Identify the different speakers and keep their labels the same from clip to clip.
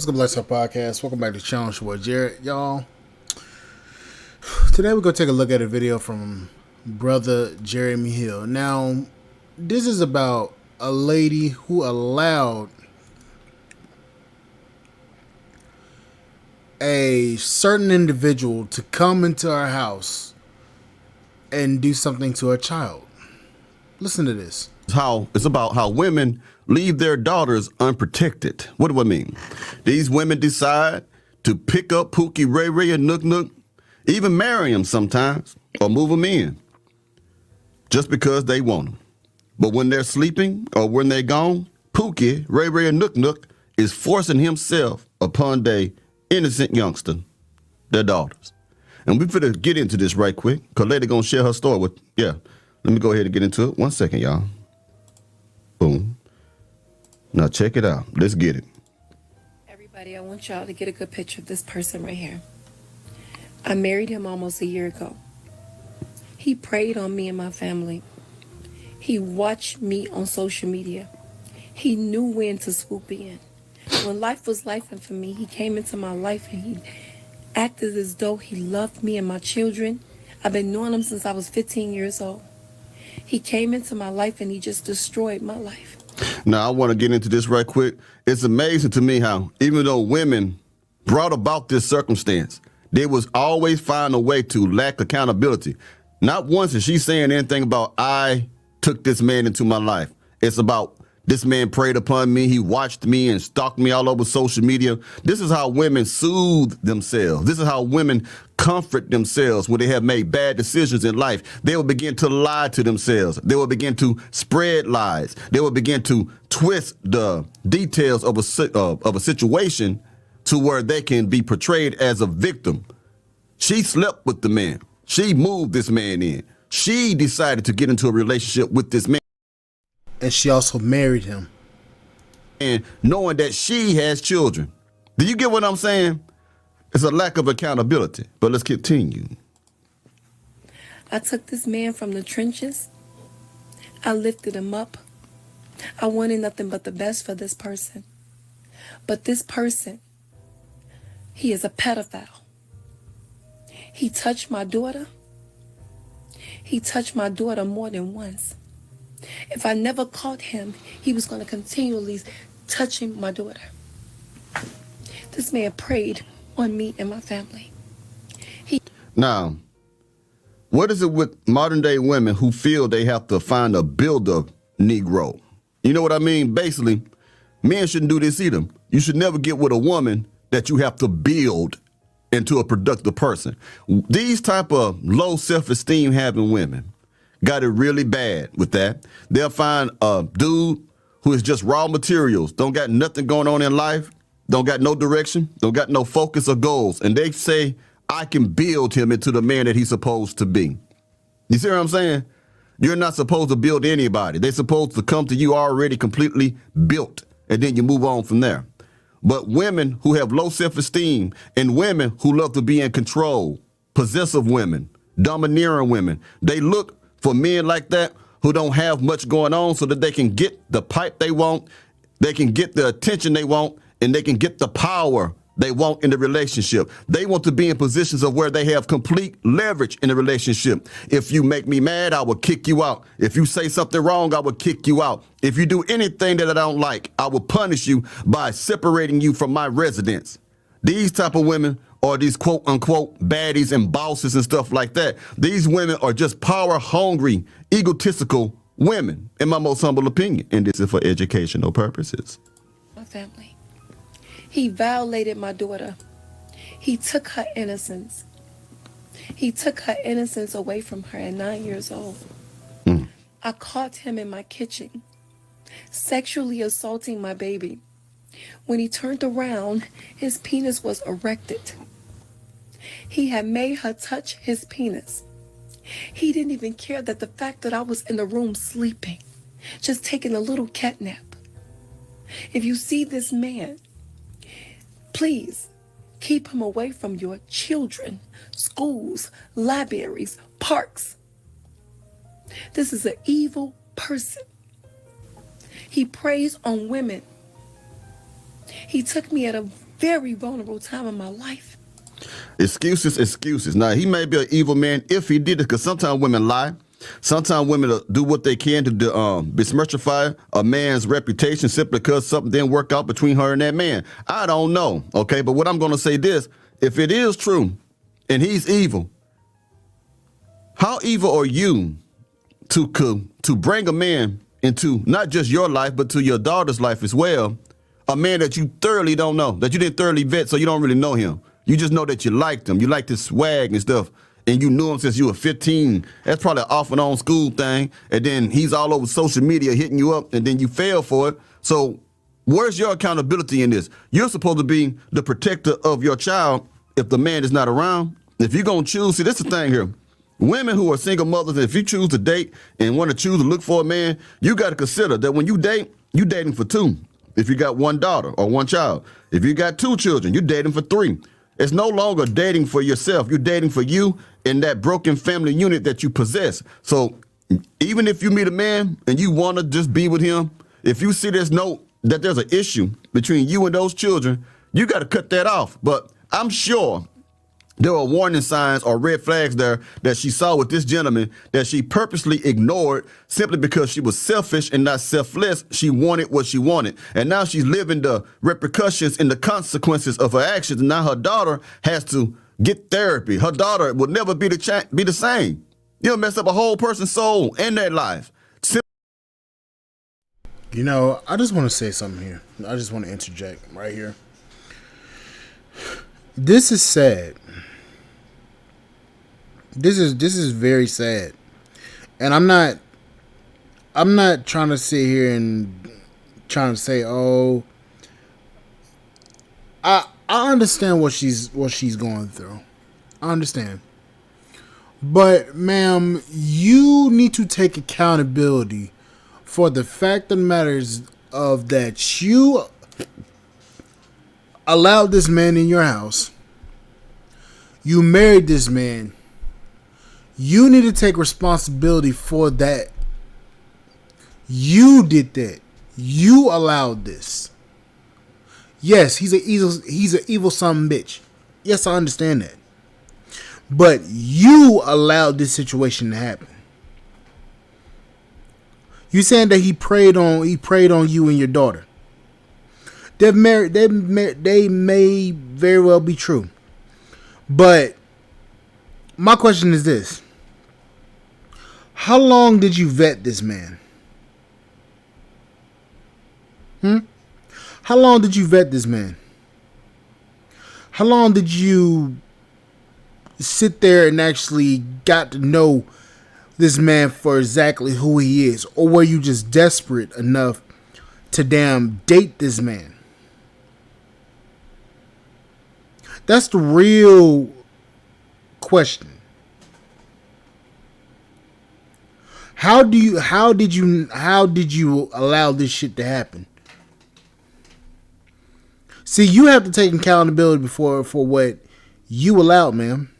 Speaker 1: What's good, Bless Our Podcast? Welcome back to the channel. It's your boy Jared, y'all. Today we're going to take a look at a video from brother Jeremy Hill. Now, this is about a lady who allowed a certain individual to come into her house and do something to her child. Listen to this.
Speaker 2: It's about how women leave their daughters unprotected. What do I mean? These women decide to pick up Pookie, Ray Ray, and Nook Nook, even marry them sometimes, or move them in, just because they want them. But when they're sleeping or when they're gone, Pookie, Ray Ray, and Nook Nook is forcing himself upon their innocent youngster, their daughters. And we finna get into this right quick, because Lady gonna share her story with, Let me go ahead and get into it. 1 second, y'all. Boom. Now check it out. Let's get it.
Speaker 3: Everybody, I want y'all to get a good picture of this person right here. I married him almost a year ago. He preyed on me and my family. He watched me on social media. He knew when to swoop in. When life was lifing for me, he came into my life and he acted as though he loved me and my children. I've been knowing him since I was 15 years old. He came into my life and he just destroyed my life.
Speaker 2: Now, I want to get into this right quick. It's amazing to me how, even though women brought about this circumstance, they was always find a way to lack accountability. Not once is she saying anything about, I took this man into my life. It's about, this man preyed upon me. He watched me and stalked me all over social media. This is how women soothe themselves. This is how women comfort themselves when they have made bad decisions in life. They will begin to lie to themselves. They will begin to spread lies. They will begin to twist the details of a situation to where they can be portrayed as a victim. She slept with the man. She moved this man in. She decided to get into a relationship with this man.
Speaker 1: And she also married him.
Speaker 2: And knowing that she has children. Do you get what I'm saying? It's a lack of accountability. But let's continue.
Speaker 3: I took this man from the trenches. I lifted him up. I wanted nothing but the best for this person. But this person, he is a pedophile. He touched my daughter. He touched my daughter more than once. If I never caught him, he was going to continually touching my daughter. This man preyed on me and my family.
Speaker 2: Now, what is it with modern day women who feel they have to find a builder Negro? You know what I mean? Basically, men shouldn't do this either. You should never get with a woman that you have to build into a productive person. These type of low self-esteem having women got it really bad with that. They'll find a dude who is just raw materials, don't got nothing going on in life, don't got no direction, don't got no focus or goals. And they say, I can build him into the man that he's supposed to be. You see what I'm saying? You're not supposed to build anybody. They're supposed to come to you already completely built, and then you move on from there. But women who have low self-esteem and women who love to be in control, possessive women, domineering women, they look for men like that who don't have much going on so that they can get the pipe they want, they can get the attention they want, and they can get the power they want in the relationship. They want to be in positions of where they have complete leverage in the relationship. If you make me mad, I will kick you out. If you say something wrong, I will kick you out. If you do anything that I don't like, I will punish you by separating you from my residence. These type of women or these quote unquote baddies and bosses and stuff like that. These women are just power hungry, egotistical women, in my most humble opinion. And this is for educational purposes.
Speaker 3: My family. He violated my daughter. He took her innocence. He took her innocence away from her at 9 years old. I caught him in my kitchen, sexually assaulting my baby. When he turned around, his penis was erected. He had made her touch his penis. He didn't even care that the fact that I was in the room sleeping, just taking a little cat nap. If you see this man, please keep him away from your children, schools, libraries, parks. This is an evil person. He preys on women. He took me at a very vulnerable time in my life.
Speaker 2: Excuses. Now, he may be an evil man if he did it, because sometimes women lie. Sometimes women do what they can to besmirchify a man's reputation simply because something didn't work out between her and that man. I don't know, okay? But what I'm going to say this, if it is true and he's evil, how evil are you to bring a man into not just your life, but to your daughter's life as well, a man that you thoroughly don't know, that you didn't thoroughly vet, so you don't really know him. You just know that you liked him. You liked his swag and stuff. And you knew him since you were 15. That's probably an off and on school thing. And then he's all over social media hitting you up, and then you fail for it. So where's your accountability in this? You're supposed to be the protector of your child if the man is not around. If you're going to choose, see, this is the thing here. Women who are single mothers, if you choose to date and want to choose to look for a man, you got to consider that when you date, you're dating for two. If you got one daughter or one child. If you got two children, you're dating for three. It's no longer dating for yourself. You're dating for you and that broken family unit that you possess. So even if you meet a man and you want to just be with him, if you see there's an issue between you and those children, you got to cut that off. But I'm sure there were warning signs or red flags there that she saw with this gentleman that she purposely ignored simply because she was selfish and not selfless. She wanted what she wanted. And now she's living the repercussions and the consequences of her actions. And now her daughter has to get therapy. Her daughter will never be the same. You'll mess up a whole person's soul and their life.
Speaker 1: You know, I just want to say something here. I just want to interject right here. This is sad. This is very sad. And I'm not trying to sit here and trying to say, oh, I understand what she's going through. I understand. But ma'am, you need to take accountability for the fact of the matter is of that you allowed this man in your house. You married this man. You need to take responsibility for that. You did that. You allowed this. Yes, he's an evil son of a bitch. Yes, I understand that. But you allowed this situation to happen. You saying that he preyed on you and your daughter. They may very well be true. But my question is this. How long did you vet this man? How long did you vet this man? How long did you sit there and actually got to know this man for exactly who he is? Or were you just desperate enough to damn date this man? That's the real question. How did you allow this shit to happen? See, you have to take accountability for what you allowed, man.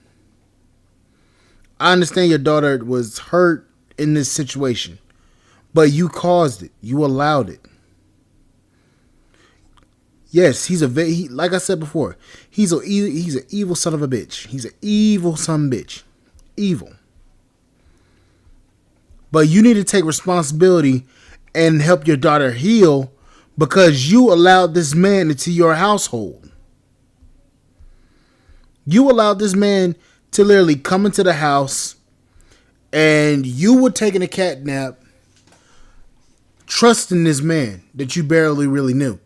Speaker 1: I understand your daughter was hurt in this situation, but you caused it. You allowed it. Yes, like I said before, he's an evil son of a bitch. He's an evil son of a bitch. Evil. But you need to take responsibility and help your daughter heal because you allowed this man into your household. You allowed this man to literally come into the house and you were taking a cat nap, trusting this man that you barely really knew.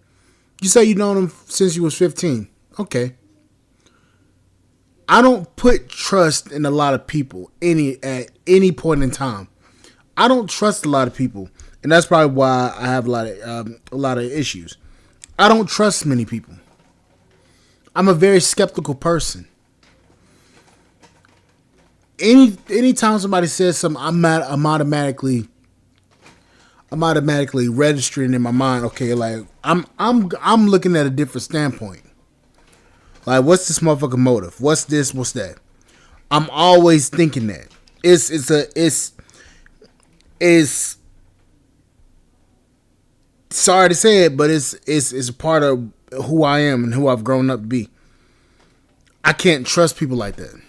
Speaker 1: You say you known him since you was 15. Okay. I don't put trust in a lot of people at any point in time. I don't trust a lot of people, and that's probably why I have a lot of issues. I don't trust many people. I'm a very skeptical person. Anytime somebody says something, I'm automatically registering in my mind. Okay, like I'm looking at a different standpoint. Like, what's this motherfucking motive? What's this? What's that? I'm always thinking that it's sorry to say it, but it's a part of who I am and who I've grown up to be. I can't trust people like that.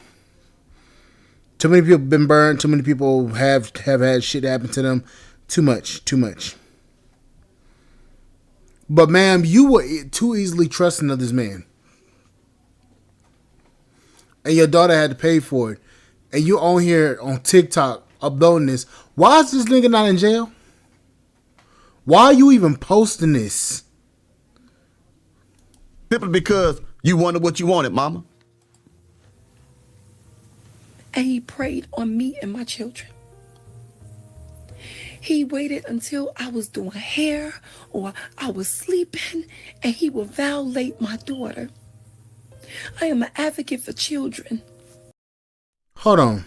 Speaker 1: Too many people have been burned. Too many people have had shit happen to them. Too much. But ma'am, you were too easily trusting of this man. And your daughter had to pay for it. And you on here on TikTok uploading this. Why is this nigga not in jail? Why are you even posting this?
Speaker 2: Simply because you wanted what you wanted, mama.
Speaker 3: And he preyed on me and my children. He waited until I was doing hair or I was sleeping, and he would violate my daughter. I am an advocate for children.
Speaker 1: Hold on.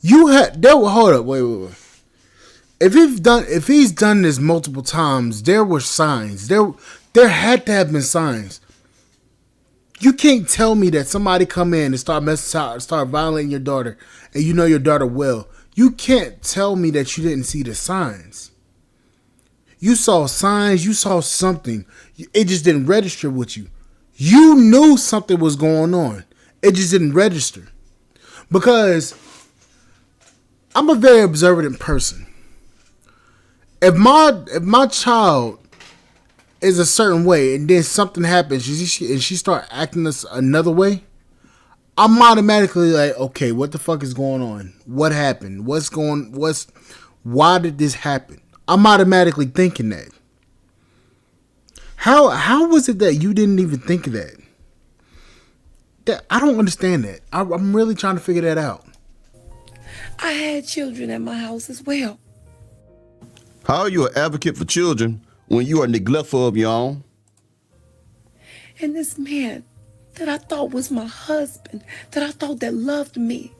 Speaker 1: Hold up, wait. If he's done this multiple times, there were signs. There had to have been signs. You can't tell me that somebody come in and start violating your daughter, and you know your daughter well. You can't tell me that you didn't see the signs. You saw signs. You saw something. It just didn't register with you. You knew something was going on. It just didn't register. Because I'm a very observant person. If my child is a certain way and then something happens and she start acting another way, I'm automatically like, okay, what the fuck is going on? What happened? Why did this happen? I'm automatically thinking that. How was it that you didn't even think of that? I don't understand that. I'm really trying to figure that out.
Speaker 3: I had children at my house as well.
Speaker 2: How are you an advocate for children when you are neglectful of your own?
Speaker 3: And this man that I thought was my husband, that I thought that loved me,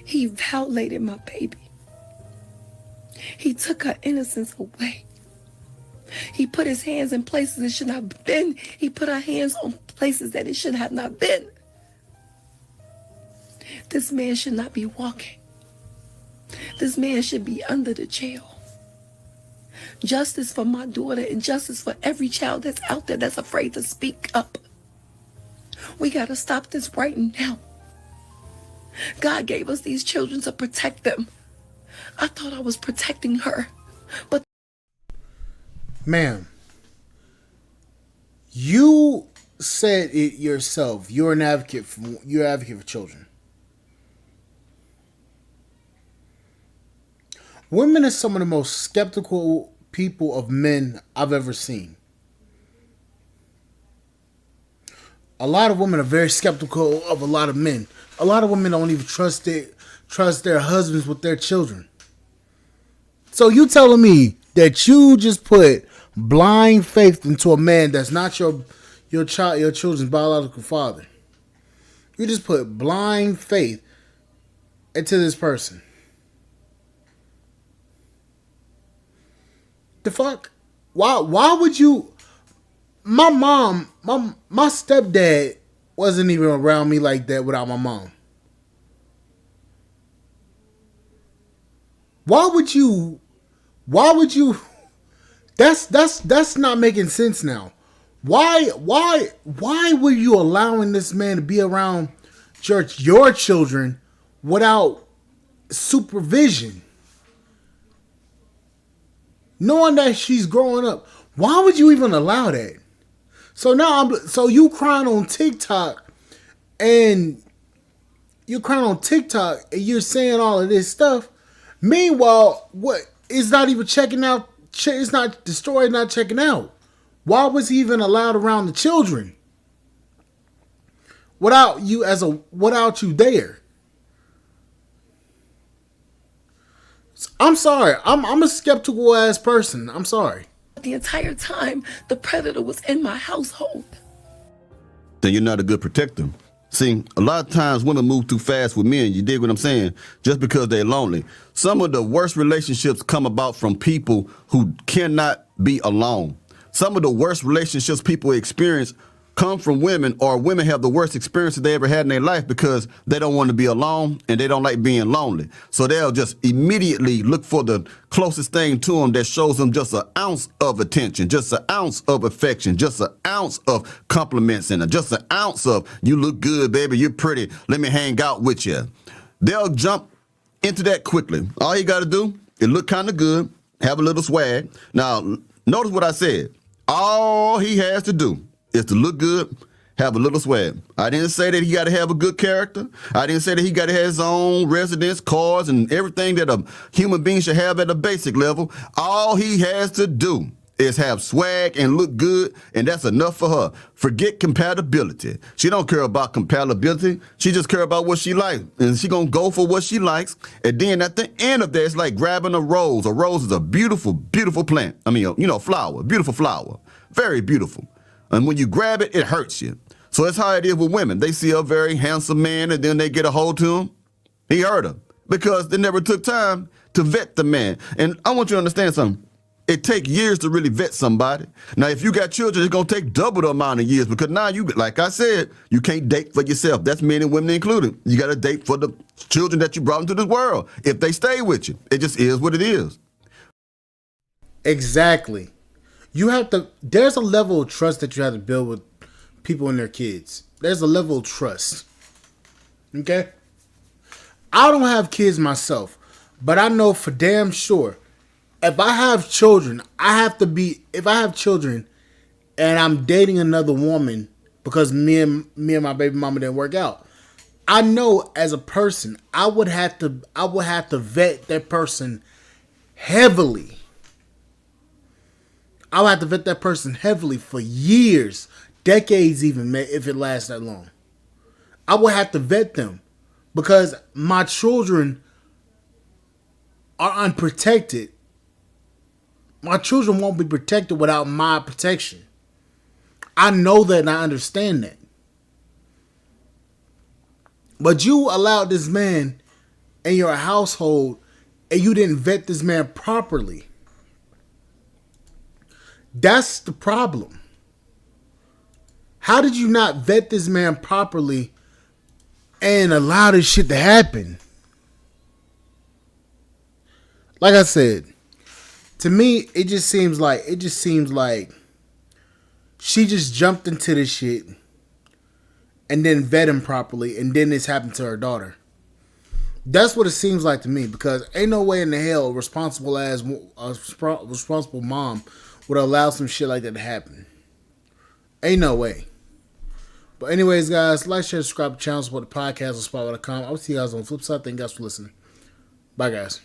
Speaker 3: he violated my baby. He took her innocence away. He put his hands in places it should not have been. He put our hands on places that it should have not been. This man should not be walking. This man should be under the jail. Justice for my daughter and justice for every child that's out there that's afraid to speak up. We got to stop this right now. God gave us these children to protect them. I thought I was protecting her, but...
Speaker 1: Ma'am, you said it yourself. You're an advocate for children. Women are some of the most skeptical people of men I've ever seen. A lot of women are very skeptical of a lot of men. A lot of women don't even trust their husbands with their children. So you telling me that you just put blind faith into a man that's not your children's biological father? You just put blind faith into this person. The fuck? Why would you? My mom, my stepdad wasn't even around me like that without my mom. Why would you? That's not making sense now. Why were you allowing this man to be around your children without supervision? Knowing that she's growing up, why would you even allow that? So now, you crying on TikTok, and you're saying all of this stuff. Meanwhile, what is not even checking out? It's not the story. Not checking out. Why was he even allowed around the children without you there? I'm sorry. I'm a skeptical ass person. I'm sorry.
Speaker 3: The entire time, the predator was in my household.
Speaker 2: Then you're not a good protector. See, a lot of times women move too fast with men, you dig what I'm saying, just because they're lonely. Some of the worst relationships come about from people who cannot be alone. Some of the worst relationships people experience come from women, or women have the worst experiences they ever had in their life because they don't want to be alone and they don't like being lonely. So they'll just immediately look for the closest thing to them that shows them just an ounce of attention, just an ounce of affection, just an ounce of compliments, and just an ounce of, you look good, baby, you're pretty, let me hang out with you. They'll jump into that quickly. All you got to do is look kind of good, have a little swag. Now, notice what I said. All he has to do is to look good, have a little swag. I didn't say that he got to have a good character. I didn't say that he got to have his own residence, cars, and everything that a human being should have at a basic level. All he has to do is have swag and look good, and that's enough for her. Forget compatibility. She don't care about compatibility. She just care about what she likes, and she gonna go for what she likes. And then at the end of that, it's like grabbing a rose. A rose is a beautiful, beautiful plant. I mean, flower, beautiful flower, very beautiful. And when you grab it, it hurts you. So that's how it is with women. They see a very handsome man, and then they get a hold to him. He hurt them because they never took time to vet the man. And I want you to understand something. It takes years to really vet somebody. Now, if you got children, it's going to take double the amount of years because now you, like I said, you can't date for yourself. That's men and women included. You got to date for the children that you brought into this world. If they stay with you, it just is what it is.
Speaker 1: Exactly. There's a level of trust that you have to build with people and their kids. There's a level of trust. Okay? I don't have kids myself, but I know for damn sure, if I have children, if I have children and I'm dating another woman because me and my baby mama didn't work out, I know as a person, I would have to vet that person heavily. I would have to vet that person heavily for years, decades even, if it lasts that long. I would have to vet them because my children are unprotected. My children won't be protected without my protection. I know that and I understand that. But you allowed this man in your household and you didn't vet this man properly. That's the problem. How did you not vet this man properly and allow this shit to happen? Like I said, to me, it just seems like she just jumped into this shit and didn't vet him properly, and then this happened to her daughter. That's what it seems like to me, because ain't no way in the hell a responsible mom would allow some shit like that to happen. Ain't no way. But anyways, guys, like, share, subscribe to the channel, support the podcast on Spotify.com. I'll see you guys on the flip side. Thank you guys for listening. Bye, guys.